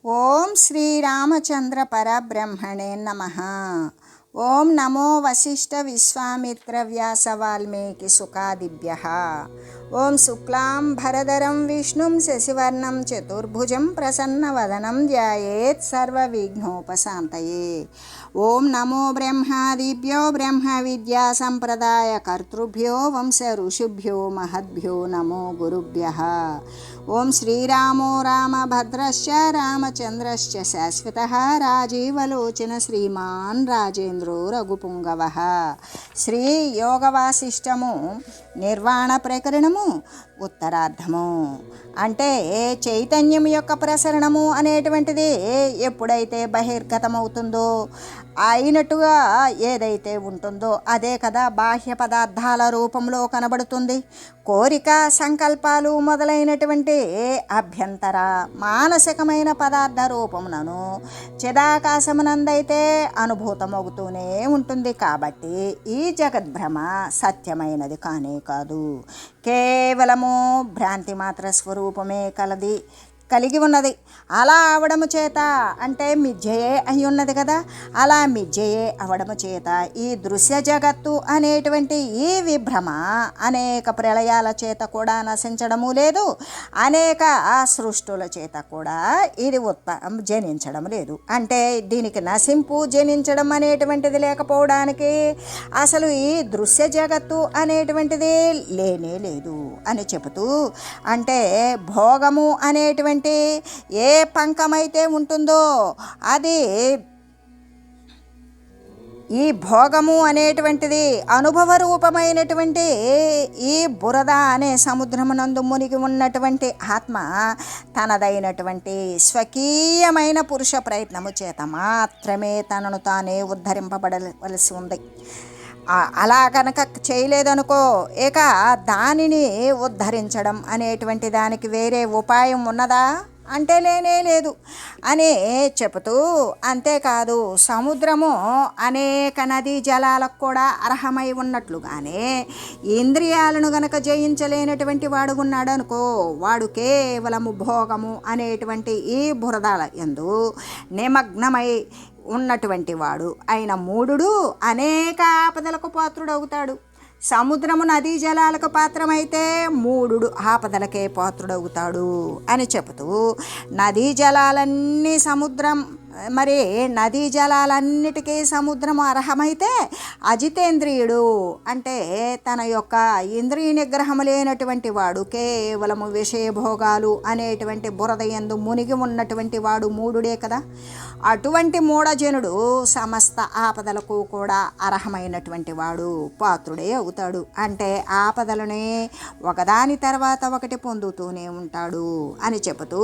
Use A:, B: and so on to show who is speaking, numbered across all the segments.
A: ఓం శ్రీరామచంద్ర పరబ్రహ్మణే నమః. ఓం నమో వశిష్ఠ విశ్వామిత్ర వ్యాస వాల్మీకి సుఖాదిభ్యః. ఓం శుక్లాం భరధరం విష్ణుం శశివర్ణం చతుర్భుజం ప్రసన్నవదనం ధ్యాయేత్ సర్వవిఘ్నోపశాంతయే. ఓం నమో బ్రహ్మాదిభ్యో బ్రహ్మ విద్యా సంప్రదాయ కర్తృభ్యో వంశ ఋషిభ్యో మహద్భ్యో నమో గురుభ్యః. ఓం శ్రీరామో రామభద్రశ్చ రామచంద్రశ్చ శాశ్వతః రాజీవలోచన శ్రీమాన్ రాజేంద్రో రఘుపుంగవః. శ్రీ యోగవాసిష్టము నిర్వాణ ప్రకరణము ఉత్తరార్ధము. అంటే చైతన్యం యొక్క ప్రసరణము అనేటువంటిది ఎప్పుడైతే బహిర్గతమవుతుందో, అయినట్టుగా ఏదైతే ఉంటుందో అదే కదా బాహ్య పదార్థాల రూపంలో కనబడుతుంది. కోరిక, సంకల్పాలు మొదలైనటువంటి అభ్యంతర మానసికమైన పదార్థ రూపమునను చిదాకాశమునందైతే అనుభూతమవుతూనే ఉంటుంది. కాబట్టి ఈ జగద్భ్రమ సత్యమైనది కానే కాదు, కేవలము భ్రాంతి మాత్ర స్వరూపమే కలిగి ఉన్నది. అలా అవడము చేత అంటే మిథ్యయే అయి ఉన్నది కదా. అలా మిథ్యయే అవడము చేత ఈ దృశ్య జగత్తు అనేటువంటి ఈ విభ్రమ అనేక ప్రళయాల చేత కూడా నశించడము లేదు, అనేక సృష్టుల చేత కూడా ఇది జనించడం లేదు. అంటే దీనికి నశింపు జనించడం అనేటువంటిది లేకపోవడానికి అసలు ఈ దృశ్య జగత్తు అనేటువంటిది లేనే లేదు అని చెబుతూ, అంటే భోగము అనేటువంటి ఏ పంకమైతే ఉంటుందో అది, ఈ భోగము అనేటువంటిది అనుభవ రూపమైనటువంటి ఈ బురద అనే సముద్రమునందు మునిగి ఉన్నటువంటి ఆత్మ తనదైనటువంటి స్వకీయమైన పురుష ప్రయత్నము చేత మాత్రమే తనను తానే ఉద్ధరింపబడవలసి ఉంది. అలా కనుక చేయలేదనుకో, ఇక దానిని ఉద్ధరించడం అనేటువంటి దానికి వేరే ఉపాయం ఉన్నదా అంటే లేనే లేదు అని చెబుతూ, అంతేకాదు సముద్రము అనేక నదీ జలాలకు కూడా అర్హమై ఉన్నట్లుగానే ఇంద్రియాలను గనక జయించలేనటువంటి వాడు ఉన్నాడు అనుకో, వాడు కేవలము భోగము అనేటువంటి ఈ బురదల యందు నిమగ్నమై ఉన్నటువంటి వాడు అయిన మూఢుడు అనేక ఆపదలకు పాత్రుడవుతాడు. సముద్రము నదీ జలాలకు పాత్రమైతే మూఢుడు ఆపదలకే పాత్రుడవుతాడు అని చెబుతూ, నదీ జలాలన్నీ సముద్రం, మరి నదీ జలాలన్నిటికీ సముద్రము అర్హమైతే అజితేంద్రియుడు అంటే తన యొక్క ఇంద్రియ నిగ్రహము లేనటువంటి వాడు, కేవలము విషయభోగాలు అనేటువంటి బురద యందు మునిగి ఉన్నటువంటి వాడు మూఢుడే కదా. అటువంటి మూఢజనుడు సమస్త ఆపదలకు కూడా అర్హమైనటువంటి వాడు పాత్రుడే అవుతాడు. అంటే ఆపదలనే ఒకదాని తర్వాత ఒకటి పొందుతూనే ఉంటాడు అని చెబుతూ,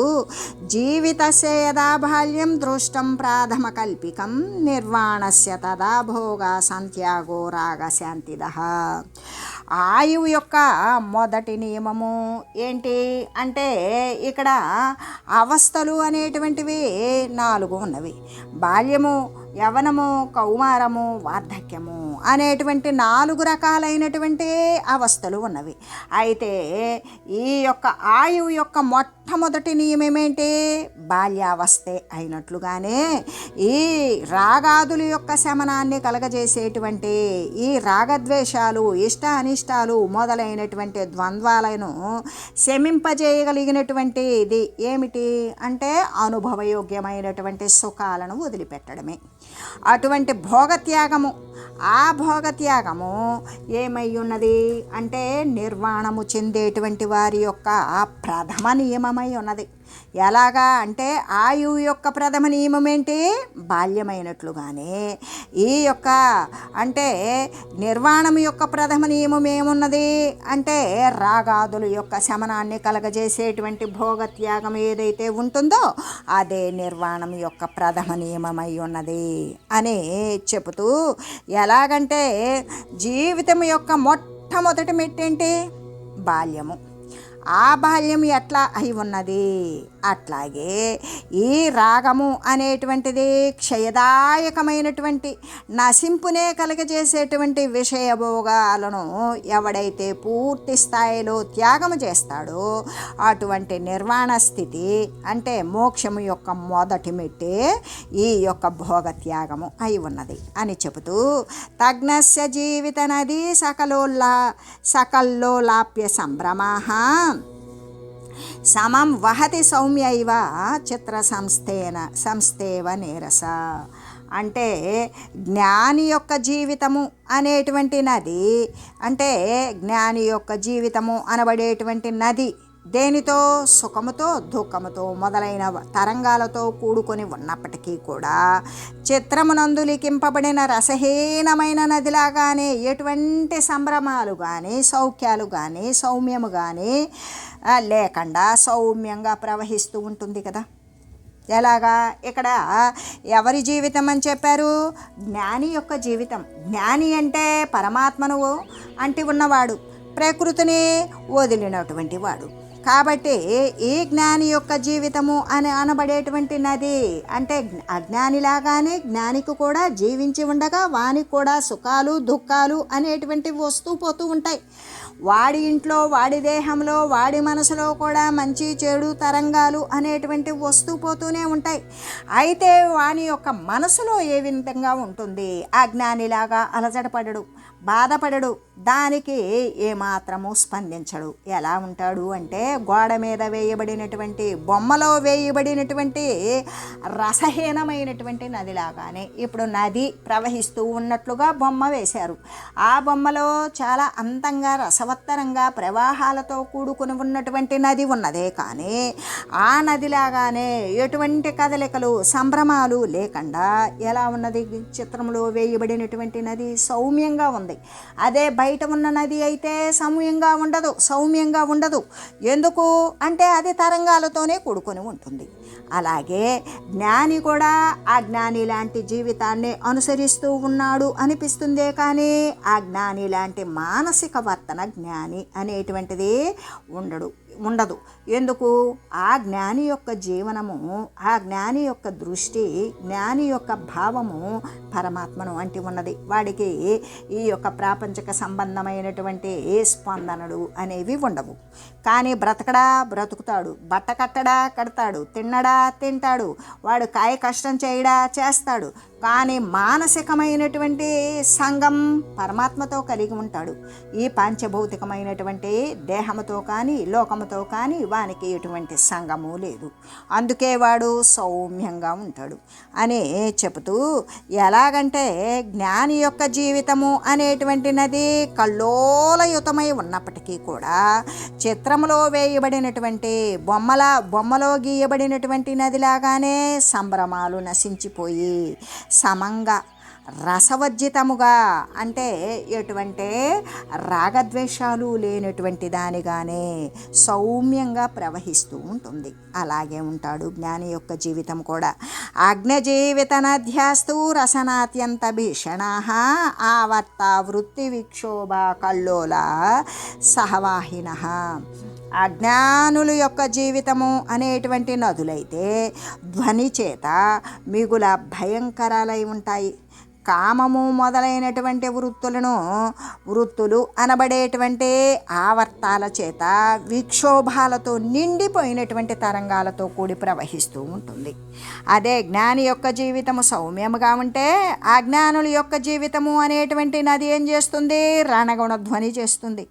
A: జీవితస్య యదా బాల్యం దృష్టం ప్రాథమ కల్పికం నిర్వాణస్య తదా భోగ సంత్యాగో రాగ శాంతిదః. ఆయువు యొక్క మొదటి నియమము ఏంటి అంటే, ఇక్కడ అవస్థలు అనేటువంటివి 4 ఉన్నవి. బాల్యము, యవనము, కౌమారము, వార్ధక్యము అనేటువంటి 4 రకాలైనటువంటి అవస్థలు ఉన్నవి. అయితే ఈ యొక్క ఆయువు యొక్క మొట్టమొదటి నియమం ఏంటి? బాల్యావస్థే అయినట్లుగానే ఈ రాగాదుల యొక్క శమనాన్ని కలగజేసేటువంటి ఈ రాగద్వేషాలు, ఇష్ట అనిష్టాలు మొదలైనటువంటి ద్వంద్వాలను శమింపజేయగలిగినటువంటి ఇది ఏమిటి అంటే అనుభవయోగ్యమైనటువంటి సుఖాలను వదిలిపెట్టడమే. అటువంటి భోగత్యాగము, ఆ భోగత్యాగము ఏమై ఉన్నది అంటే నిర్వాణము చెందేటువంటి వారి యొక్క ప్రథమ నియమమై ఉన్నది. ఎలాగా అంటే ఆయువు యొక్క ప్రథమ నియమం ఏంటి? బాల్యమైనట్లుగానే ఈ యొక్క అంటే నిర్వాణం యొక్క ప్రథమ నియమం ఏమున్నది అంటే రాగాదుల యొక్క శమనాన్ని కలగజేసేటువంటి భోగత్యాగం ఏదైతే ఉంటుందో అదే నిర్వాణం యొక్క ప్రథమ నియమమై ఉన్నది అని చెబుతూ, ఎలాగంటే జీవితం యొక్క మొట్టమొదటి మెట్టేంటి? బాల్యము. ఆ బాల్యం ఎట్లా అయి ఉన్నది అట్లాగే ఈ రాగము అనేటువంటిది క్షయదాయకమైనటువంటి నశింపునే కలుగజేసేటువంటి విషయభోగాలను ఎవడైతే పూర్తి స్థాయిలో త్యాగము చేస్తాడో అటువంటి నిర్వాణ స్థితి అంటే మోక్షము యొక్క మొదటి మెట్టే ఈ యొక్క భోగత్యాగము అయి ఉన్నది అని చెబుతూ తగ్నస్య జీవిత నది సకల్లోలాప్య సంభ్రమః సమం వహతి సౌమ్యైవ చిత్ర సంస్థేవ నీరస. అంటే జ్ఞాని యొక్క జీవితము అనేటువంటి నది, అంటే జ్ఞాని యొక్క జీవితము అనబడేటువంటి నది దేనితో? సుఖముతో దుఃఖముతో మొదలైన తరంగాలతో కూడుకొని ఉన్నప్పటికీ కూడా చిత్రమునందు లిఖింపబడిన రసహీనమైన నదిలాగానే ఎటువంటి సంభ్రమాలు కానీ సౌఖ్యాలు కానీ సౌమ్యము కానీ లేకుండా సౌమ్యంగా ప్రవహిస్తూ ఉంటుంది కదా. ఎలాగా? ఇక్కడ ఎవరి జీవితం అని చెప్పారు? జ్ఞాని యొక్క జీవితం. జ్ఞాని అంటే పరమాత్మను అంటి ఉన్నవాడు, ప్రకృతిని వదిలినటువంటి వాడు. కాబట్టి ఈ జ్ఞాని యొక్క జీవితము అని అనబడేటువంటి నది అంటే అజ్ఞానిలాగానే జ్ఞానికి కూడా జీవించి ఉండగా వానికి కూడా సుఖాలు దుఃఖాలు అనేటువంటివి వస్తూ పోతూ ఉంటాయి. వాడి ఇంట్లో వాడి దేహంలో వాడి మనసులో కూడా మంచి చెడు తరంగాలు అనేటువంటివి వస్తూ పోతూనే ఉంటాయి. అయితే వాని యొక్క మనసులో ఏ విధంగా ఉంటుంది? అజ్ఞానిలాగా అలజడపడడు, బాధపడడు, దానికి ఏమాత్రము స్పందించడు. ఎలా ఉంటాడు అంటే గోడ మీద వేయబడినటువంటి బొమ్మలో వేయబడినటువంటి రసహీనమైనటువంటి నదిలాగానే. ఇప్పుడు నది ప్రవహిస్తూ ఉన్నట్లుగా బొమ్మ వేశారు. ఆ బొమ్మలో చాలా అందంగా రసవత్తరంగా ప్రవాహాలతో కూడుకుని ఉన్నటువంటి నది ఉన్నదే, కానీ ఆ నదిలాగానే ఎటువంటి కదలికలు సంభ్రమాలు లేకుండా ఎలా ఉన్నది? చిత్రంలో వేయబడినటువంటి నది సౌమ్యంగా ఉంది. అదే బయట ఉన్న నది అయితే సౌమ్యంగా ఉండదు. ఎందుకు అంటే అది తరంగాలతోనే కూడుకొని ఉంటుంది. అలాగే జ్ఞాని కూడా ఆ జ్ఞాని లాంటి జీవితాన్ని అనుసరిస్తూ ఉన్నాడు అనిపిస్తుందే, కానీ ఆ జ్ఞాని లాంటి మానసిక వర్తన జ్ఞాని అనేటువంటిది ఉండదు. ఎందుకు? ఆ జ్ఞాని యొక్క జీవనము, ఆ జ్ఞాని యొక్క దృష్టి, జ్ఞాని యొక్క భావము పరమాత్మను అంటి ఉన్నది. వాడికి ఈ యొక్క ప్రాపంచిక సంబంధమైనటువంటి స్పందనలు అనేవి ఉండవు. కానీ బ్రతుకుతాడు, బట్ట కడతాడు, తింటాడు, వాడు కాయ కష్టం చేస్తాడు. కానీ మానసికమైనటువంటి సంగం పరమాత్మతో కలిగి ఉంటాడు. ఈ పాంచభౌతికమైనటువంటి దేహముతో కానీ లోకముతో కానీ వానికి ఎటువంటి సంగము లేదు. అందుకే వాడు సౌమ్యంగా ఉంటాడు అని చెబుతూ, ఎలాగంటే జ్ఞాని యొక్క జీవితము అనేటువంటి నది కల్లోలయుతమై ఉన్నప్పటికీ కూడా చిత్రములో వేయబడినటువంటి బొమ్మలో గీయబడినటువంటి నదిలాగానే సంభ్రమాలు నశించిపోయి సమంగా రసవర్జితముగా, అంటే ఎటువంటి రాగద్వేషాలు లేనటువంటి దానిగానే సౌమ్యంగా ప్రవహిస్తూ ఉంటుంది. అలాగే ఉంటాడు జ్ఞాని యొక్క జీవితం కూడా. అగ్నజీవిత నధ్యాస్తు రసనాత్యంత భీషణా ఆవర్త వృత్తి విక్షోభ కల్లోల సహవాహిన. అజ్ఞానుల యొక్క జీవితము అనేటువంటి నదులైతే ధ్వని చేత మిగుల భయంకరాలై ఉంటాయి. కామము మొదలైనటువంటి వృత్తులు అనబడేటువంటి ఆవర్తాల చేత విక్షోభాలతో నిండిపోయినటువంటి తరంగాలతో కూడి ప్రవహిస్తూ ఉంటుంది. అదే జ్ఞాని యొక్క జీవితము సౌమ్యముగా ఉంటే అజ్ఞానుల యొక్క జీవితము అనేటువంటి నది ఏం చేస్తుంది? రణగుణ ధ్వని చేస్తుంది,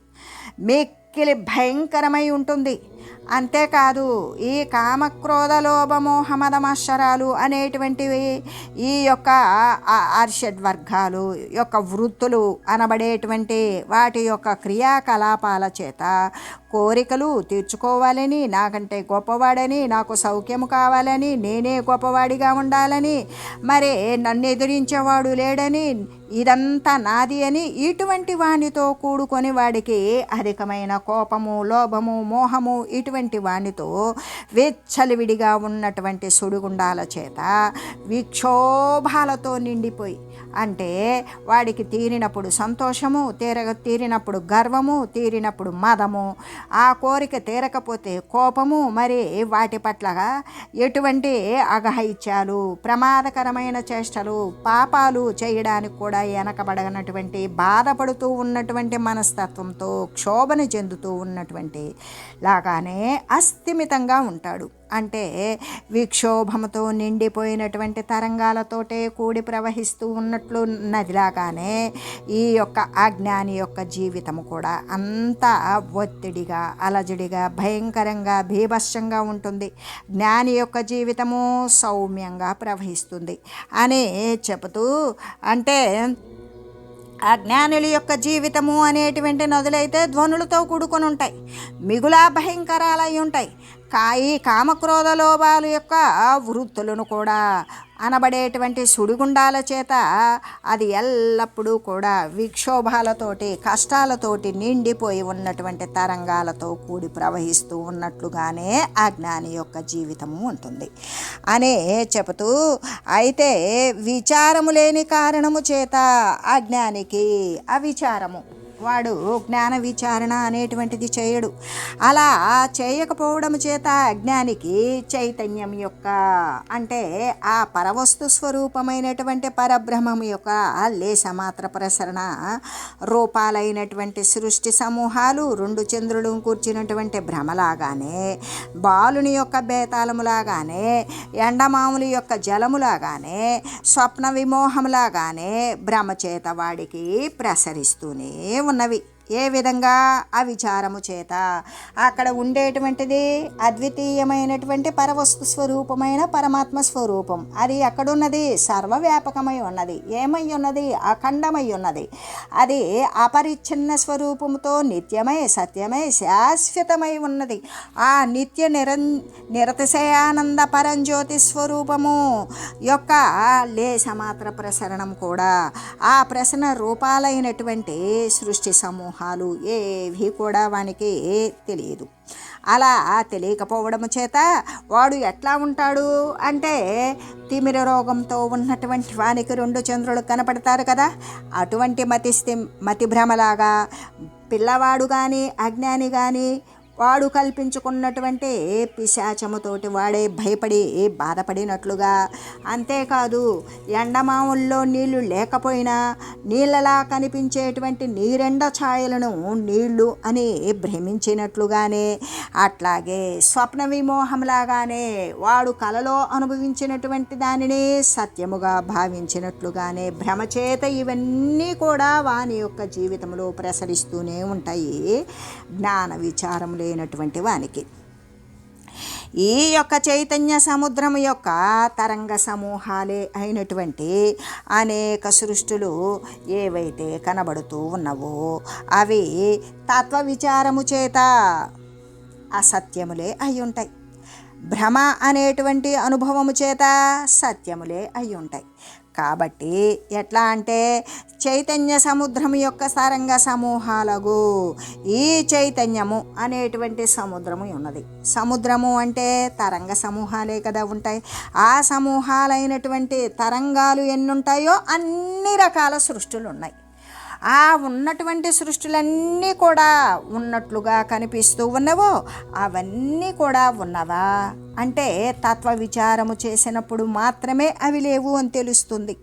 A: మిక్కిలి భయంకరమై ఉంటుంది. అంతేకాదు ఈ కామక్రోధ లోభమోహ మదమత్సరాలు అనేటువంటివి ఈ యొక్క అర్షడ్వర్గాలు యొక్క వృత్తులు అనబడేటువంటి వాటి యొక్క క్రియాకలాపాల చేత కోరికలు తీర్చుకోవాలని, నాకంటే గొప్పవాడని, నాకు సౌఖ్యము కావాలని, నేనే గొప్పవాడిగా ఉండాలని, మరి నన్ను ఎదిరించేవాడు లేడని, ఇదంతా నాది అని ఇటువంటి వానితో కూడుకొని వాడికి అధికమైన కోపము లోభము మోహము ఇటువంటి వానితో విచ్చలవిడిగా ఉన్నటువంటి సుడిగుండాల చేత విక్షోభాలతో నిండిపోయి అంటే వాడికి తీరినప్పుడు సంతోషము, తీరినప్పుడు గర్వము, తీరినప్పుడు మదము, ఆ కోరిక తీరకపోతే కోపము, మరి వాటి పట్ల ఎటువంటి అఘాయిత్యాలు, ప్రమాదకరమైన చేష్టలు, పాపాలు చేయడానికి కూడా వెనకబడనటువంటి, బాధపడుతూ ఉన్నటువంటి మనస్తత్వంతో క్షోభన చెందుతూ ఉన్నటువంటి లాగానే అస్థిమితంగా ఉంటాడు. అంటే విక్షోభంతో నిండిపోయినటువంటి తరంగాలతోటే కూడి ప్రవహిస్తూ ఉన్నట్లు నదిలాగానే ఈ యొక్క అజ్ఞాని యొక్క జీవితము కూడా అంతా ఒత్తిడిగా, అలజడిగా, భయంకరంగా, బీభత్సంగా ఉంటుంది. జ్ఞాని యొక్క జీవితము సౌమ్యంగా ప్రవహిస్తుంది అని చెబుతూ, అంటే ఆ జ్ఞానుల యొక్క జీవితము అనేటువంటి నదులైతే ధ్వనులతో కూడుకొని ఉంటాయి, మిగులా భయంకరాలై ఉంటాయి. ఈ కామక్రోధ లోభాల యొక్క వృత్తులను కూడా అనబడేటువంటి సుడిగుండాల చేత అది ఎల్లప్పుడూ కూడా విక్షోభాలతోటి, కష్టాలతోటి నిండిపోయి ఉన్నటువంటి తరంగాలతో కూడి ప్రవహిస్తూ ఉన్నట్లుగానే ఆ జ్ఞాని యొక్క జీవితము ఉంటుంది అనే చెబుతూ, అయితే విచారము లేని కారణము చేత అజ్ఞానికి అవిచారము, వాడు జ్ఞాన విచారణ అనేటువంటిది చేయడు. అలా చేయకపోవడం చేత అజ్ఞానికి చైతన్యం యొక్క, అంటే ఆ పరవస్తు స్వరూపమైనటువంటి పరబ్రహ్మం యొక్క లేశమాత్ర ప్రసరణ రూపాలైనటువంటి సృష్టి సమూహాలు రెండు చంద్రులు కూర్చున్నటువంటి భ్రమలాగానే, బాలుని యొక్క బేతాళములాగానే, ఎండమాములి యొక్క జలములాగానే, స్వప్న విమోహములాగానే భ్రమచేత వాడికి ప్రసరిస్తూనే ఉన్నవి. ఏ విధంగా? అవిచారము చేత. అక్కడ ఉండేటువంటిది అద్వితీయమైనటువంటి పరవస్తు స్వరూపమైన పరమాత్మ స్వరూపం. అది ఎక్కడున్నది? సర్వవ్యాపకమై ఉన్నది. ఏమై ఉన్నది? అఖండమై ఉన్నది. అది అపరిచ్ఛిన్న స్వరూపంతో నిత్యమై, సత్యమై, శాశ్వతమై ఉన్నది. ఆ నిత్య నిరతిశయానంద పరంజ్యోతి స్వరూపము యొక్క లేశమాత్ర ప్రసరణం కూడా, ఆ ప్రసరణ రూపాలైనటువంటి సృష్టి సమూహం ఏవి కూడా వానికి తెలియదు. అలా తెలియకపోవడం చేత వాడు ఎట్లా ఉంటాడు అంటే, తిమిర రోగంతో ఉన్నటువంటి వానికి రెండు చంద్రులు కనపడతారు కదా, అటువంటి మతి భ్రమలాగా పిల్లవాడు కానీ అజ్ఞాని కానీ వాడు కల్పించుకున్నటువంటి పిశాచముతోటి వాడే భయపడి బాధపడినట్లుగా, అంతేకాదు ఎండమావుల్లో నీళ్లు లేకపోయినా నీళ్ళలా కనిపించేటువంటి నీరెండ ఛాయలను నీళ్లు అని భ్రమించినట్లుగానే, అట్లాగే స్వప్న విమోహంలాగానే వాడు కలలో అనుభవించినటువంటి దానిని సత్యముగా భావించినట్లుగానే భ్రమచేత ఇవన్నీ కూడా వాని యొక్క జీవితంలో ప్రసరిస్తూనే ఉంటాయి జ్ఞాన విచారం లేనటువంటి వానికి. ఈ యొక్క చైతన్య సముద్రం యొక్క తరంగ సమూహాలే అయినటువంటి అనేక సృష్టులు ఏవైతే కనబడుతూ ఉన్నవో అవి తత్వ విచారము చేత అసత్యములే అయి ఉంటాయి. భ్రమ అనేటువంటి అనుభవము చేత సత్యములే అయి ఉంటాయి. కాబట్టి ఎట్లా అంటే, చైతన్య సముద్రం యొక్క తరంగ సమూహాలకు ఈ చైతన్యము అనేటువంటి సముద్రము ఉన్నది. సముద్రము అంటే తరంగ సమూహాలే కదా ఉంటాయి. ఆ సమూహాలైనటువంటి తరంగాలు ఎన్ని ఉంటాయో అన్ని రకాల సృష్టులు ఉన్నాయి. ఆ ఉన్నటువంటి సృష్టిలన్నీ కూడా ఉన్నట్లుగా కనిపిస్తూ ఉన్నవో అవన్నీ కూడా ఉన్నవా అంటే తత్వ విచారము చేసినప్పుడు మాత్రమే అవి లేవు అని తెలుస్తుంది.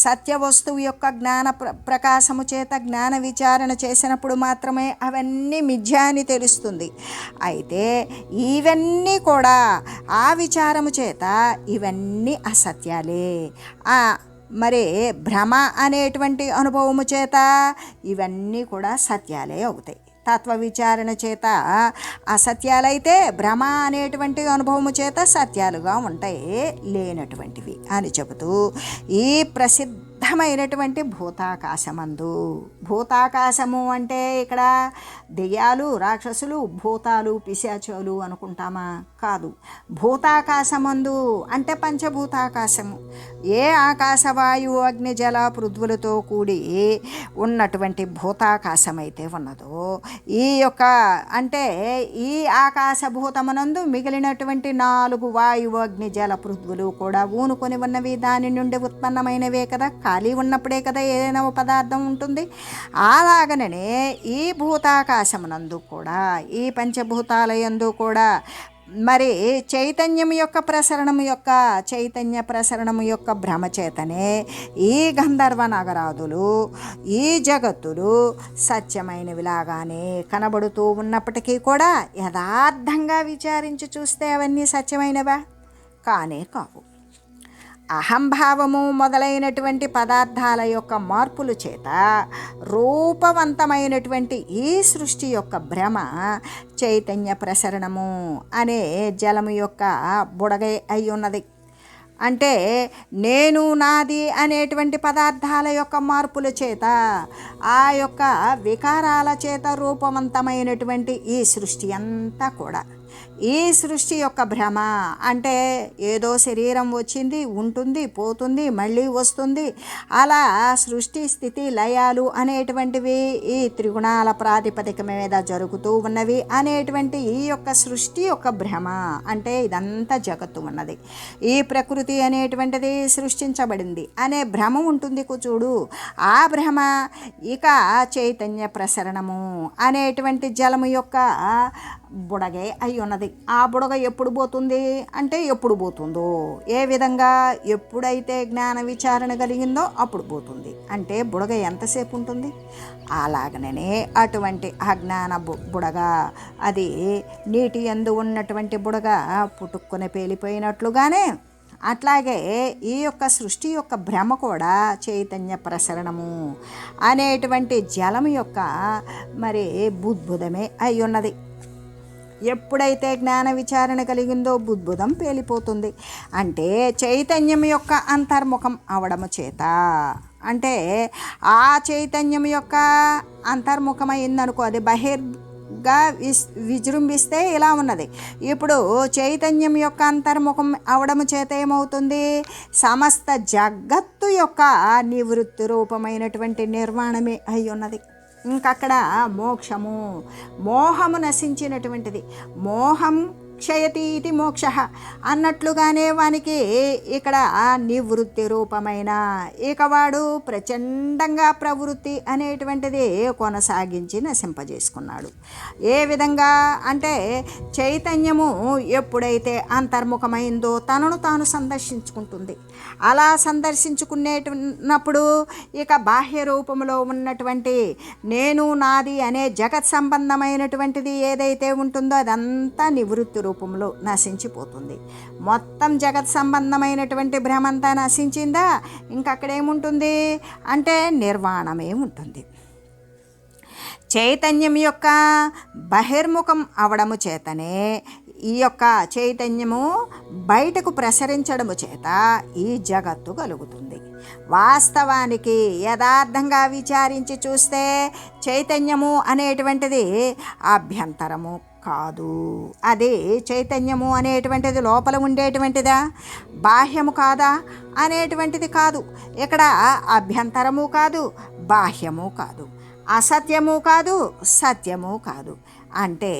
A: సత్య వస్తువు యొక్క జ్ఞాన ప్రకాశము చేత జ్ఞాన విచారణ చేసినప్పుడు మాత్రమే అవన్నీ మిథ్య అని తెలుస్తుంది. అయితే ఇవన్నీ కూడా ఆ విచారము చేత ఇవన్నీ అసత్యాలే. మరి భ్రమ అనేటువంటి అనుభవము చేత ఇవన్నీ కూడా సత్యాలే అవుతాయి. తత్వ విచారణ చేత అసత్యాలైతే భ్రమ అనేటువంటి అనుభవము చేత సత్యాలుగా ఉంటాయి లేనటువంటివి అని చెబుతూ, ఈ ప్రసిద్ధమైనటువంటి భూతాకాశమందు, భూతాకాశము అంటే ఇక్కడ దెయ్యాలు, రాక్షసులు, భూతాలు, పిశాచాలు అనుకుంటామా? కాదు. భూతాకాశమందు అంటే పంచభూతాకాశము. ఏ ఆకాశవాయువు అగ్ని జల పృథ్వులతో కూడి ఉన్నటువంటి భూతాకాశం అయితే ఉన్నదో ఈ యొక్క అంటే ఈ ఆకాశభూతమునందు మిగిలినటువంటి 4 వాయువు అగ్ని జల పృథ్వులు కూడా ఊనుకొని ఉన్నవి. దాని నుండి ఉత్పన్నమైనవే కదా, ఖాళీ ఉన్నప్పుడే కదా ఏదైనా పదార్థం ఉంటుంది. అలాగనే ఈ భూతాకాశమునందు కూడా ఈ పంచభూతాలయందు కూడా మరి చైతన్య ప్రసరణము యొక్క భ్రమచేతనే ఈ గంధర్వ నగరాదులు ఈ జగత్తులు సత్యమైనవిలాగానే కనబడుతూ ఉన్నప్పటికీ కూడా యథార్థంగా విచారించి చూస్తే అవన్నీ సత్యమైనవా? కానే కావు. అహంభావము మొదలైనటువంటి పదార్థాల యొక్క మార్పుల చేత రూపవంతమైనటువంటి ఈ సృష్టి యొక్క భ్రమ చైతన్య ప్రసరణము అనే జలము యొక్క బుడగై అయి ఉన్నది. అంటే నేను నాది అనేటువంటి పదార్థాల యొక్క మార్పుల చేత ఆ యొక్క వికారాల చేత రూపవంతమైనటువంటి ఈ సృష్టి అంతా కూడా ఈ సృష్టి యొక్క భ్రమ అంటే ఏదో శరీరం వచ్చింది, ఉంటుంది, పోతుంది, మళ్ళీ వస్తుంది, అలా సృష్టి స్థితి లయాలు అనేటువంటివి ఈ త్రిగుణాల ప్రాతిపదిక మీద జరుగుతూ ఉన్నవి అనేటువంటి ఈ యొక్క సృష్టి యొక్క భ్రమ. అంటే ఇదంతా జగత్తు ఉన్నది, ఈ ప్రకృతి అనేటువంటిది సృష్టించబడింది అనే భ్రమ ఉంటుంది చూడు. ఆ భ్రమ ఇక చైతన్య ప్రసరణము అనేటువంటి జలము యొక్క బుడగే అయి ఉన్నది. ఆ బుడగ ఎప్పుడు పోతుంది అంటే ఎప్పుడు పోతుందో, ఏ విధంగా ఎప్పుడైతే జ్ఞాన విచారణ కలిగిందో అప్పుడు పోతుంది. అంటే బుడగ ఎంతసేపు ఉంటుంది? అలాగనే అటువంటి అజ్ఞాన బుడగ అది నీటి యందు ఉన్నటువంటి బుడగ పుట్టుక్కుని పేలిపోయినట్లుగానే అట్లాగే ఈ యొక్క సృష్టి యొక్క భ్రమ కూడా చైతన్య ప్రసరణము అనేటువంటి జలము యొక్క మరి బుద్భుదమే అయి ఉన్నది. ఎప్పుడైతే జ్ఞాన విచారణ కలిగిందో బుద్భుదం పేలిపోతుంది. అంటే చైతన్యం యొక్క అంతర్ముఖం అవడము చేత, అంటే ఆ చైతన్యం యొక్క అంతర్ముఖమైందనుకో, అది బహిర్గా విజృంభిస్తే ఇలా ఉన్నది. ఇప్పుడు చైతన్యం యొక్క అంతర్ముఖం అవడము చేత ఏమవుతుంది? సమస్త జగత్తు యొక్క నివృత్తి రూపమైనటువంటి నిర్మాణమే అయి ఉన్నది. ఇంకక్కడ మోహము నశించినటువంటిది. మోహం క్షయతి ఇది మోక్ష అన్నట్లుగానే వానికి ఇక్కడ నివృత్తి రూపమైన ఇక వాడు ప్రచండంగా ప్రవృత్తి అనేటువంటిది కొనసాగించి నశింపజేసుకున్నాడు. ఏ విధంగా అంటే చైతన్యము ఎప్పుడైతే అంతర్ముఖమైందో తనను తాను సందర్శించుకుంటుంది. అలా సందర్శించుకునేటప్పుడు ఇక బాహ్య రూపంలో ఉన్నటువంటి నేను నాది అనే జగత్ సంబంధమైనటువంటిది ఏదైతే ఉంటుందో అదంతా నివృత్తి రూపంలో నశించిపోతుంది. మొత్తం జగత్ సంబంధమైనటువంటి భ్రమంతా నశించిందా, ఇంకక్కడేముంటుంది అంటే నిర్వాణమే ఉంటుంది. చైతన్యం యొక్క బహిర్ముఖం అవడము చేతనే ఈ యొక్క చైతన్యము బయటకు ప్రసరించడము చేత ఈ జగత్తు కలుగుతుంది. వాస్తవానికి యథార్థంగా విచారించి చూస్తే చైతన్యము అనేటువంటిది అభ్యంతరము కాదు. అది చైతన్యము అనేటువంటిది లోపల ఉండేటువంటిదా, బాహ్యము కాదా అనేటువంటిది కాదు. ఇక్కడ అభ్యంతరము కాదు, బాహ్యము కాదు, అసత్యము కాదు, సత్యము కాదు. అంటే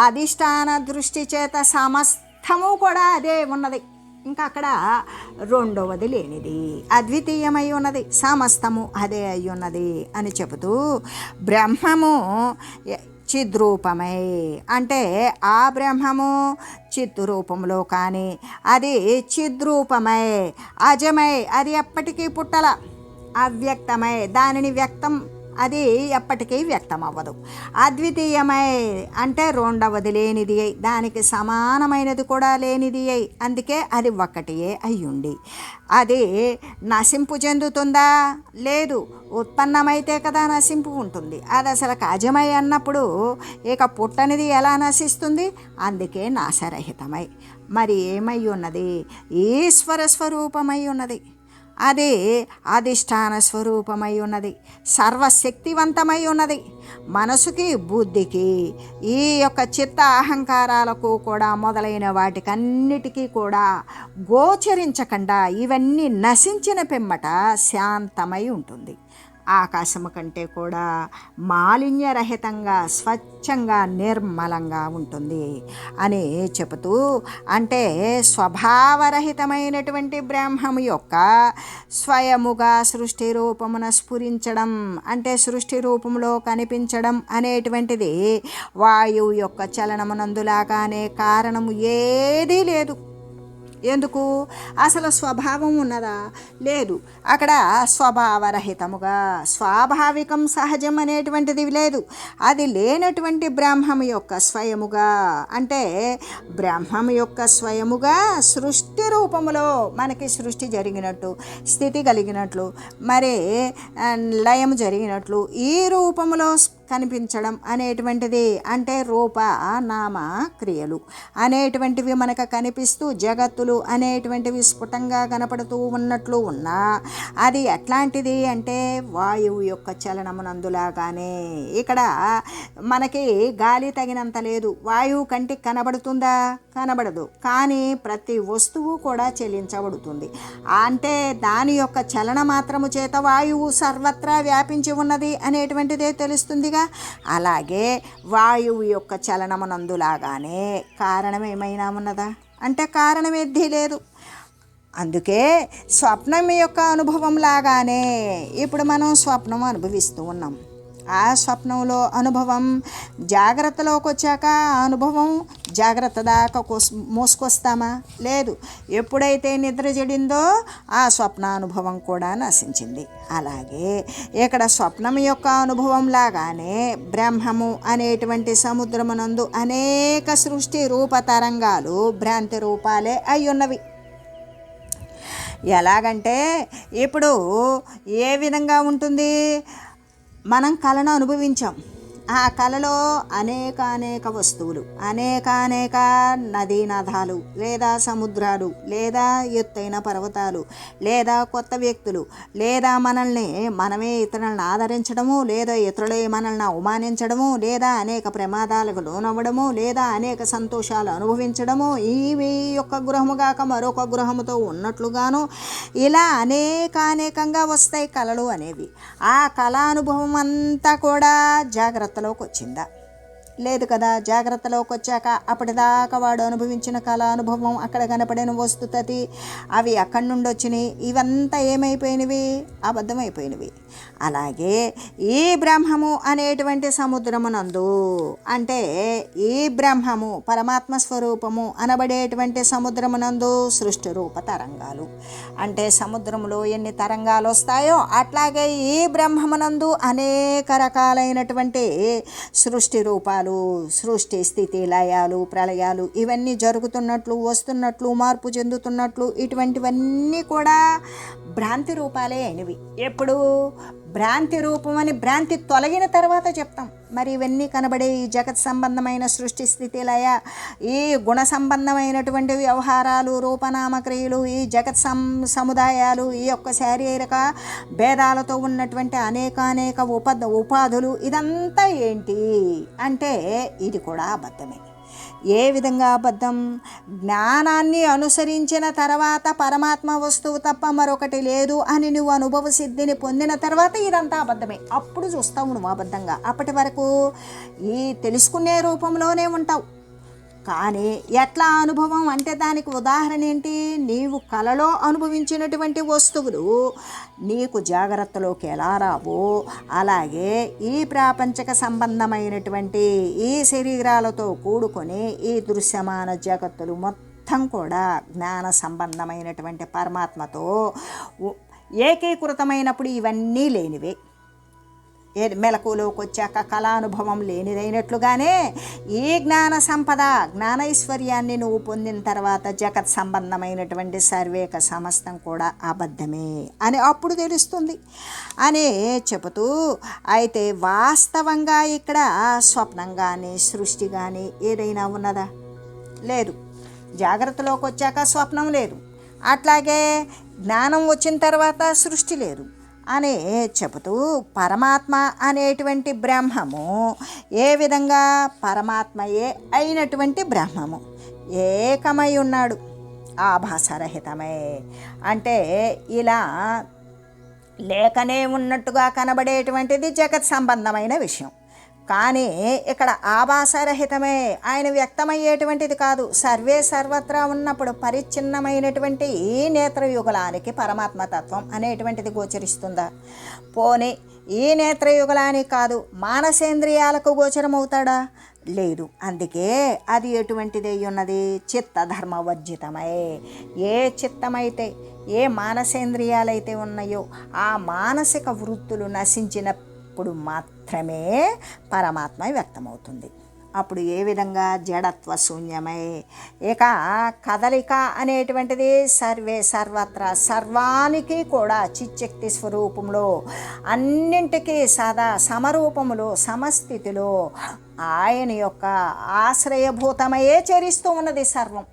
A: అధిష్టాన దృష్టి చేత సమస్తము కూడా అదే ఉన్నది. ఇంకా అక్కడ రెండవది లేనిది, అద్వితీయమై ఉన్నది, సమస్తము అదే అయి ఉన్నది అని చెబుతూ బ్రహ్మము చిద్రూపమై, అంటే ఆ బ్రహ్మము చిత్తు రూపంలో కానీ అది చిద్రూపమై అజమై, అది ఎప్పటికీ పుట్టల, అవ్యక్తమై, దానిని వ్యక్తం అది ఎప్పటికీ వ్యక్తం అవ్వదు. అద్వితీయమై అంటే రెండవది లేనిది అయి, దానికి సమానమైనది కూడా లేనిది అయి, అందుకే అది ఒక్కటియే అయ్యుండి అది నశింపు చెందుతుందా? లేదు. ఉత్పన్నమైతే కదా నశింపు ఉంటుంది. అది అసలు అజమై అన్నప్పుడు ఇక పుట్టనిది ఎలా నశిస్తుంది? అందుకే నాశరహితమై మరి ఏమై ఉన్నది? ఈశ్వర స్వరూపమై ఉన్నది. అది అధిష్టాన స్వరూపమై ఉన్నది, సర్వశక్తివంతమై ఉన్నది. మనసుకి, బుద్ధికి, ఈ యొక్క చిత్త అహంకారాలకు కూడా మొదలైన వాటికన్నిటికీ కూడా గోచరించకుండా ఇవన్నీ నశించిన పిమ్మట శాంతమై ఉంటుంది. ఆకాశము కంటే కూడా మాలిన్యరహితంగా, స్వచ్ఛంగా, నిర్మలంగా ఉంటుంది అని చెబుతూ, అంటే స్వభావరహితమైనటువంటి బ్రహ్మము యొక్క స్వయముగా సృష్టి రూపమున స్ఫురించడం, అంటే సృష్టి రూపంలో కనిపించడం అనేటువంటిది వాయువు యొక్క చలనమునందులాగానే కారణము ఏదీ లేదు. ఎందుకు? అసలు స్వభావం ఉన్నదా? లేదు. అక్కడ స్వభావరహితముగా, స్వాభావికం, సహజం అనేటువంటిది లేదు. అది లేనటువంటి బ్రహ్మము యొక్క స్వయముగా, అంటే బ్రహ్మము యొక్క స్వయముగా సృష్టి రూపములో మనకి సృష్టి జరిగినట్టు, స్థితి కలిగినట్లు, మరి లయం జరిగినట్లు ఈ రూపములో కనిపించడం అనేటువంటిది, అంటే రూప నామ క్రియలు అనేటువంటివి మనకు కనిపిస్తూ జగత్తులు అనేటువంటివి స్ఫుటంగా కనపడుతూ ఉన్నట్లు ఉన్నా అది ఎట్లాంటిది అంటే వాయువు యొక్క చలనమునందులాగానే. ఇక్కడ మనకి గాలి తగినంత లేదు, వాయువు కంటికి కనబడుతుందా? కనబడదు. కానీ ప్రతి వస్తువు కూడా చెల్లించబడుతుంది. అంటే దాని యొక్క చలన మాత్రము చేత వాయువు సర్వత్రా వ్యాపించి ఉన్నది అనేటువంటిదే తెలుస్తుంది. అలాగే వాయువు యొక్క చలనమునందులాగానే కారణం ఏమైనా ఉన్నదా అంటే కారణమేద్దీ లేదు. అందుకే స్వప్నం యొక్క అనుభవం లాగానే ఇప్పుడు మనం స్వప్నం అనుభవిస్తూ ఉన్నాం. ఆ స్వప్నంలో అనుభవం జాగ్రత్తలోకి వచ్చాక అనుభవం జాగ్రత్త దాకా మోసుకొస్తామా? లేదు. ఎప్పుడైతే నిద్ర చెడిందో ఆ స్వప్నానుభవం కూడా నశించింది. అలాగే ఇక్కడ స్వప్నం యొక్క అనుభవం లాగానే బ్రహ్మము అనేటువంటి సముద్రమునందు అనేక సృష్టి రూప తరంగాలు భ్రాంతి రూపాలే అయ్యున్నవి. ఎలాగంటే ఇప్పుడు ఏ విధంగా ఉంటుంది? మనం కళను అనుభవించాం. ఆ కళలో అనేక వస్తువులు, అనేక నదీనదాలు, లేదా సముద్రాలు, లేదా ఎత్తైన పర్వతాలు, లేదా కొత్త వ్యక్తులు, లేదా మనమే ఇతరులను ఆదరించడము, లేదా ఇతరులే మనల్ని అవమానించడము, లేదా అనేక ప్రమాదాలకు లోనవ్వడము, లేదా అనేక సంతోషాలు అనుభవించడము, ఇవి యొక్క గృహముగాక మరొక గృహముతో ఉన్నట్లుగాను ఇలా అనేకంగా వస్తాయి కళలు అనేవి. ఆ కళానుభవం అంతా కూడా జాగ్రత్తలోకి వచ్చిందా? లేదు కదా. జాగ్రత్తలోకి వచ్చాక అప్పటిదాకా వాడు అనుభవించిన కళా అనుభవం, అక్కడ కనపడిన వస్తుతతి, అవి అక్కడి నుండి వచ్చినాయి. ఇవంతా ఏమైపోయినవి? అబద్ధమైపోయినవి. అలాగే ఈ బ్రహ్మము అనేటువంటి సముద్రమునందు, అంటే ఈ బ్రహ్మము పరమాత్మ స్వరూపము అనబడేటువంటి సముద్రమునందు సృష్టి రూప తరంగాలు, అంటే సముద్రంలో ఎన్ని తరంగాలు వస్తాయో అట్లాగే ఈ బ్రహ్మమునందు అనేక రకాలైనటువంటి సృష్టి రూపాలు, సృష్టి స్థితి లయాలు ప్రళయాలు ఇవన్నీ జరుగుతున్నట్లు, వస్తున్నట్లు, మార్పు చెందుతున్నట్లు, ఇటువంటివన్నీ కూడా భ్రాంతి రూపాలే అయినవి. ఎప్పుడు? భ్రాంతి రూపం అని భ్రాంతి తొలగిన తర్వాత చెప్తాం. మరి ఇవన్నీ కనబడే ఈ జగత్ సంబంధమైన సృష్టి స్థితి లయ, ఈ గుణ సంబంధమైనటువంటి వ్యవహారాలు, రూపనామక్రియలు, ఈ జగత్ సముదాయాలు, ఈ యొక్క శారీరక భేదాలతో ఉన్నటువంటి అనేక ఉపాధులు, ఇదంతా ఏంటి అంటే ఇది కూడా అబద్ధమే. ఏ విధంగా అబద్ధం? జ్ఞానాన్ని అనుసరించిన తర్వాత పరమాత్మ వస్తువు తప్ప మరొకటి లేదు అని నువ్వు అనుభవ సిద్ధిని పొందిన తర్వాత ఇదంతా అబద్ధమే. అప్పుడు చూస్తావు నువ్వు అబద్ధంగా. అప్పటి వరకు ఈ తెలుసుకునే రూపంలోనే ఉంటావు. కానీ ఎట్లా అనుభవం అంటే దానికి ఉదాహరణ ఏంటి? నీవు కలలో అనుభవించినటువంటి వస్తువులు నీకు జాగ్రత్తలోకి ఎలా రావో అలాగే ఈ ప్రాపంచక సంబంధమైనటువంటి ఈ శరీరాలతో కూడుకొని ఈ దృశ్యమాన జగత్తులు మొత్తం కూడా జ్ఞాన సంబంధమైనటువంటి పరమాత్మతో ఏకీకృతమైనప్పుడు ఇవన్నీ లేనివే. మెలకులోకి వచ్చాక కళానుభవం లేనిదైనట్లుగానే ఈ జ్ఞాన సంపద, జ్ఞానైశ్వర్యాన్ని నువ్వు పొందిన తర్వాత జగత్ సంబంధమైనటువంటి సర్వేక సమస్తం కూడా అబద్ధమే అని అప్పుడు తెలుస్తుంది అని చెబుతూ, అయితే వాస్తవంగా ఇక్కడ స్వప్నం కానీ సృష్టి కానీ ఏదైనా ఉన్నదా? లేదు. జాగ్రత్తలోకి వచ్చాక స్వప్నం లేదు. అట్లాగే జ్ఞానం వచ్చిన తర్వాత సృష్టి లేదు అని చెబుతూ పరమాత్మ అనేటువంటి బ్రహ్మము ఏ విధంగా పరమాత్మయే అయినటువంటి బ్రహ్మము ఏకమై ఉన్నాడు, ఆభాసరహితమే. అంటే ఇలా లేకనే ఉన్నట్టుగా కనబడేటువంటిది జగత్ సంబంధమైన విషయం. కానీ ఇక్కడ ఆభాసరహితమే, ఆయన వ్యక్తమయ్యేటువంటిది కాదు. సర్వే సర్వత్రా ఉన్నప్పుడు పరిచ్ఛిన్నమైనటువంటి ఈ నేత్రయుగలానికి పరమాత్మతత్వం అనేటువంటిది గోచరిస్తుందా? పోనీ ఈ నేత్రయుగలానికి కాదు, మానసేంద్రియాలకు గోచరమవుతాడా? లేదు. అందుకే అది ఎటువంటిది ఉన్నది? చిత్తధర్మవర్జితమై. ఏ చిత్తమైతే, ఏ మానసేంద్రియాలైతే ఉన్నాయో ఆ మానసిక వృత్తులు నశించినప్పుడు మాత్రమే పరమాత్మ వ్యక్తమవుతుంది. అప్పుడు ఏ విధంగా? జడత్వ శూన్యమై. ఇక కదలిక అనేటువంటిది సర్వే సర్వత్రా సర్వానికి కూడా చిచ్చక్తి స్వరూపంలో అన్నింటికీ సదా సమరూపములో సమస్థితిలో ఆయన యొక్క ఆశ్రయభూతమయే చరిస్తూ ఉన్నది సర్వం.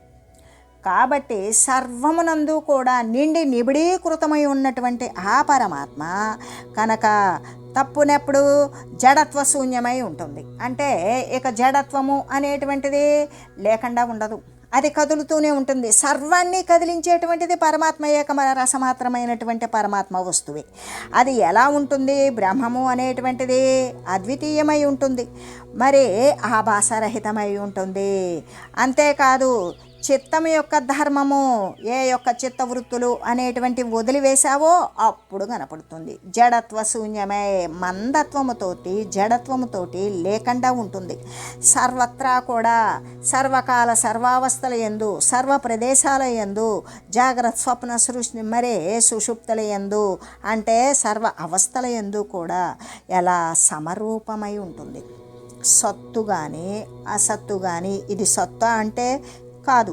A: కాబట్టి సర్వమునందు కూడా నిండి నిబిడీకృతమై ఉన్నటువంటి ఆ పరమాత్మ కనుక తప్పునెప్పుడు జడత్వ శూన్యమై ఉంటుంది. అంటే ఇక జడత్వము అనేటువంటిది లేకుండా ఉండదు, అది కదులుతూనే ఉంటుంది. సర్వాన్ని కదిలించేటువంటిది పరమాత్మ ఏక రసమాత్రమైనటువంటి పరమాత్మ వస్తువే. అది ఎలా ఉంటుంది? బ్రహ్మము అనేటువంటిది అద్వితీయమై ఉంటుంది, మరి ఆభాసరహితమై ఉంటుంది. అంతేకాదు చిత్తం యొక్క ధర్మము, ఏ యొక్క చిత్తవృత్తులు అనేటువంటి వదిలివేశావో అప్పుడు కనపడుతుంది. జడత్వ శూన్యమే, మందత్వముతోటి జడత్వముతోటి లేకుండా ఉంటుంది. సర్వత్రా కూడా సర్వకాల సర్వావస్థల యందు, సర్వ ప్రదేశాల యందు, జాగ్రత్త స్వప్న సృష్టి మరే సుషుప్తుల యందు, అంటే సర్వ అవస్థల యందు కూడా ఎలా సమరూపమై ఉంటుంది. సత్తు కానీ అసత్తు కానీ, ఇది సత్తా అంటే కాదు,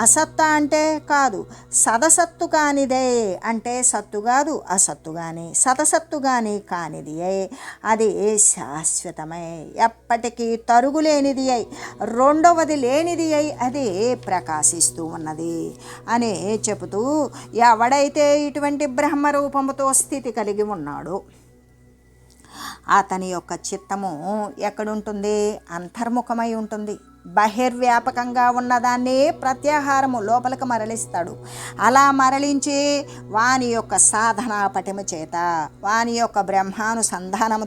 A: అసత్తా అంటే కాదు, సదసత్తు కానిదే అంటే సత్తు కాదు, అసత్తు కానీ సతసత్తు కానీ కానిది అది శాశ్వతమై ఎప్పటికీ తరుగులేనిది అయి రెండవది లేనిది అయి అది ప్రకాశిస్తూ ఉన్నది అని చెబుతూ, ఎవడైతే ఇటువంటి బ్రహ్మరూపముతో స్థితి కలిగి ఉన్నాడో అతని యొక్క చిత్తము ఎక్కడుంటుంది? అంతర్ముఖమై ఉంటుంది. బహిర్వ్యాపకంగా ఉన్నదాన్ని ప్రత్యాహారము లోపలికి మరలిస్తాడు. అలా మరలించి వాని యొక్క సాధనా పటిమ చేత, వాని యొక్క బ్రహ్మానుసంధానము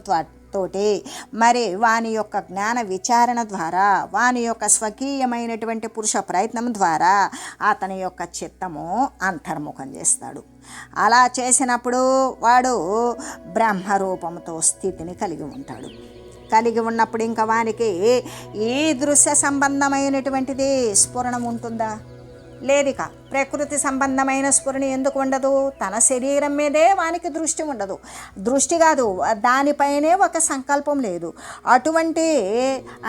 A: తోటి, మరి వాని యొక్క జ్ఞాన విచారణ ద్వారా, వాని యొక్క స్వకీయమైనటువంటి పురుష ప్రయత్నం ద్వారా అతని యొక్క చిత్తము అంతర్ముఖం చేస్తాడు. అలా చేసినప్పుడు వాడు బ్రహ్మరూపంతో స్థితిని కలిగి ఉంటాడు. కలిగి ఉన్నప్పుడు ఇంకా వానికి ఈ దృశ్య సంబంధమైనటువంటిది స్ఫురణం ఉంటుందా? లేదిక. ప్రకృతి సంబంధమైన స్ఫురణ ఎందుకు ఉండదు? తన శరీరం మీదే వానికి దృష్టి ఉండదు. దృష్టి కాదు, దానిపైనే ఒక సంకల్పం లేదు. అటువంటి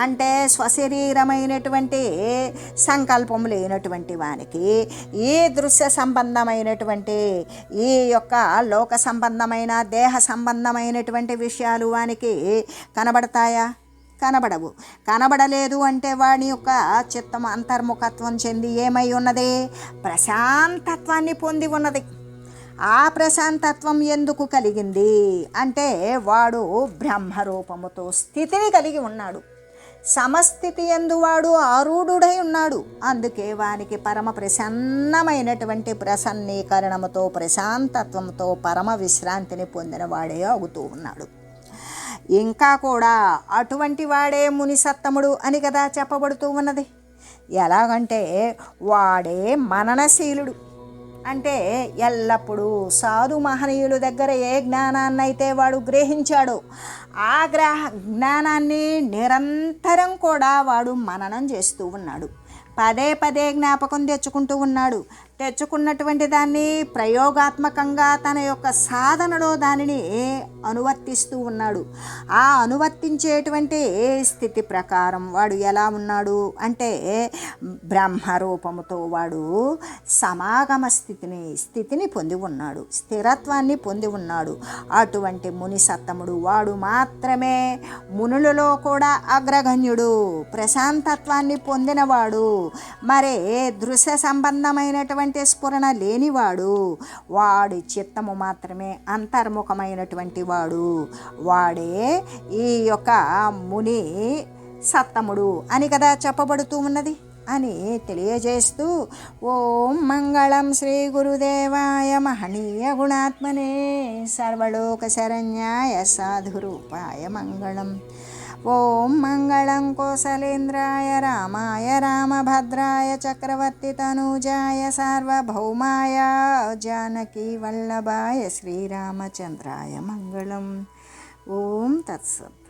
A: అంటే స్వశరీరమైనటువంటి సంకల్పం లేనటువంటి వానికి ఈ దృశ్య సంబంధమైనటువంటి ఈ యొక్క లోక సంబంధమైన దేహ సంబంధమైనటువంటి విషయాలు వానికి కనబడతాయా? కనబడవు. కనబడలేదు అంటే వాడి యొక్క చిత్తం అంతర్ముఖత్వం చెంది ఏమై ఉన్నది? ప్రశాంతత్వాన్ని పొంది ఉన్నది. ఆ ప్రశాంతత్వం ఎందుకు కలిగింది అంటే వాడు బ్రహ్మరూపముతో స్థితిని కలిగి ఉన్నాడు. సమస్థితి యందు వాడు ఆరూఢుడై ఉన్నాడు. అందుకే వానికి పరమ ప్రసన్నమైనటువంటి ప్రసన్నీకరణముతో ప్రశాంతత్వంతో పరమ విశ్రాంతిని పొందిన వాడే అవుతూ ఉన్నాడు. ఇంకా కూడా అటువంటి వాడే మునిసత్తముడు అని కదా చెప్పబడుతూ ఉన్నది. ఎలాగంటే వాడే మననశీలుడు. అంటే ఎల్లప్పుడూ సాధు మహనీయుల దగ్గర ఏ జ్ఞానాన్నైతే వాడు గ్రహించాడో ఆ జ్ఞానాన్ని నిరంతరం కూడా వాడు మననం చేస్తూ ఉన్నాడు. పదే పదే జ్ఞాపకం తెచ్చుకుంటూ ఉన్నాడు. తెచ్చుకున్నటువంటి దాన్ని ప్రయోగాత్మకంగా తన యొక్క సాధనలో దానిని అనువర్తిస్తూ ఉన్నాడు. ఆ అనువర్తించేటువంటి స్థితి ప్రకారం వాడు ఎలా ఉన్నాడు అంటే బ్రహ్మరూపముతో వాడు సమాగమ స్థితిని పొంది ఉన్నాడు, స్థిరత్వాన్ని పొంది ఉన్నాడు. అటువంటి ముని సత్తముడు వాడు మాత్రమే మునులలో కూడా అగ్రగణ్యుడు, ప్రశాంతత్వాన్ని పొందినవాడు, మరే దృశ్య సంబంధమైనటువంటి స్ఫురణ లేనివాడు, వాడి చిత్తము మాత్రమే అంతర్ముఖమైనటువంటి వాడు, వాడే ఈ యొక్క ముని సత్తముడు అని కదా చెప్పబడుతూ ఉన్నది అని తెలియజేస్తూ ఓం మంగళం శ్రీ గురుదేవాయ మహనీయ గుణాత్మనే సర్వలోక శరణ్యాయ సాధురూపాయ మంగళం. ఓం మంగళం కోసలేంద్రాయ రామాయ రామభద్రాయ చక్రవర్తి తనూజాయ సార్వభౌమాయ జానకీ వల్లభాయ శ్రీరామచంద్రాయ మంగళం. ఓం తత్సత్.